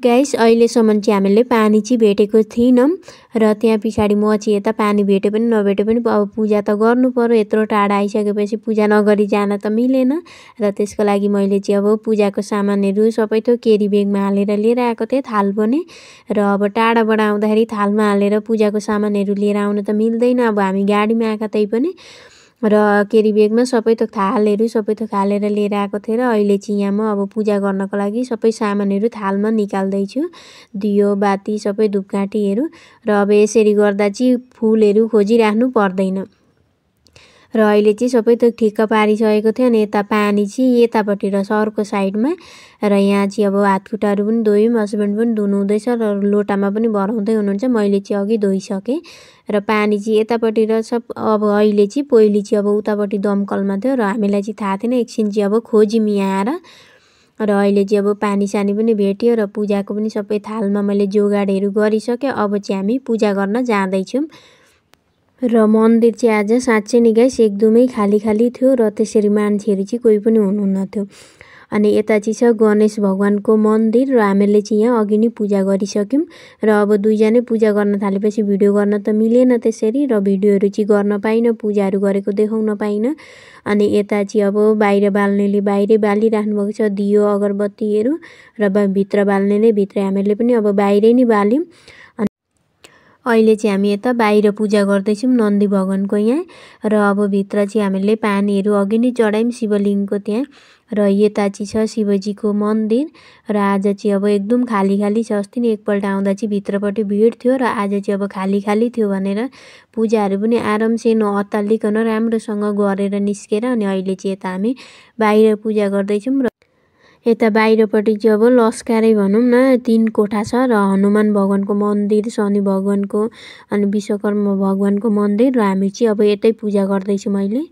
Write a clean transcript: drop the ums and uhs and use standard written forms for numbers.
Guys अहिलेसम्म चाहिँ हामीले पानी चाहिँ भेटेको थिएनौँ र त्यहाँ पछाडि म चाहिँ यता पानी भेटे पनि नभेटे पनि अब पूजा त गर्नु पर्यो। यत्रो टाढा आइसकेपछि पूजा नगरी जान त मिलेन र त्यसको लागि मैले चाहिँ अब पूजाको सामानहरू सबै थोक केरी बेगमा हालेर लिएर आएको थिएँ, थाल पनि। र अब टाढाबाट आउँदाखेरि थालमा हालेर पूजाको सामानहरू लिएर आउन त मिल्दैन, अब हामी गाडीमा आएका तै पनि। र केरी बेगमा सबै थोक थालहरू सबै थोक हालेर लिएर आएको थिएँ र अहिले चाहिँ यहाँ म अब पूजा गर्नको लागि सबै सामानहरू थालमा निकाल्दैछु, दियो बाती सबै धुपकाठीहरू। र अब यसरी गर्दा चाहिँ फुलहरू खोजिराख्नु पर्दैन र अहिले चाहिँ सबै थोक ठिक्क पारिसकेको थियो। अनि यता पानी चाहिँ यतापट्टि र सरको साइडमा र यहाँ चाहिँ अब हातखुट्टाहरू पनि धोयौँ, हस्बेन्ड पनि धुनु हुँदैछ र लोटामा पनि भराउँदै हुनुहुन्छ। मैले चाहिँ अघि धोइसकेँ र पानी चाहिँ यतापट्टि र सब अब अहिले चाहिँ पहिले चाहिँ अब उतापट्टि दमकलमा थियो र हामीलाई चाहिँ थाहा थिएन, एकछिन चाहिँ अब खोज्यौँ यहाँ आएर। र अहिले चाहिँ अब पानी सानी पनि भेट्यो र पूजाको पनि सबै थालमा मैले जोगाडहरू गरिसकेँ। अब चाहिँ हामी पूजा गर्न जाँदैछौँ र मन्दिर चाहिँ आज साँच्चै नै गाइस एकदमै खाली खाली थियो र त्यसरी मान्छेहरू चाहिँ कोही पनि हुनुहुन्न थियो। अनि यता चाहिँ छ गणेश भगवानको मन्दिर र हामीले चाहिँ यहाँ अघि नै पूजा गरिसक्यौँ र अब दुईजनै पूजा गर्न थालेपछि भिडियो गर्न त मिलेन त्यसरी र भिडियोहरू चाहिँ गर्न पाइनँ, पूजाहरू गरेको देखाउन पाइनँ। अनि यता चाहिँ अब बाहिर बाल्नेले बाहिरै बालिराख्नु भएको छ दियो अगरबत्तीहरू र भित्र बाल्नेले भित्रै, हामीहरूले पनि अब बाहिरै नै बाल्यौँ। अहिले चाहिँ हामी यता बाहिर पूजा गर्दैछौँ नन्दी भगवानको यहाँ र अब भित्र चाहिँ हामीले पानीहरू अघि नै चढायौँ शिवलिङ्गको त्यहाँ। र यता चाहिँ छ शिवजीको मन्दिर र आज चाहिँ अब एकदम खाली खाली छ। अस्ति नै एकपल्ट आउँदा चाहिँ भित्रपट्टि भिड थियो र आज चाहिँ अब खाली खाली थियो भनेर पूजाहरू पनि आरामसे नअत्तालिकन राम्रोसँग गरेर निस्केर अनि अहिले चाहिँ यता हामी बाहिर पूजा गर्दैछौँ। र यता बाहिरपट्टि चाहिँ अब लस्कारै भनौँ न 3 कोठा छ र हनुमान भगवानको मन्दिर, शनि भगवानको अनि विश्वकर्मा भगवानको मन्दिर र हामी चाहिँ अब यतै पूजा गर्दैछौँ अहिले।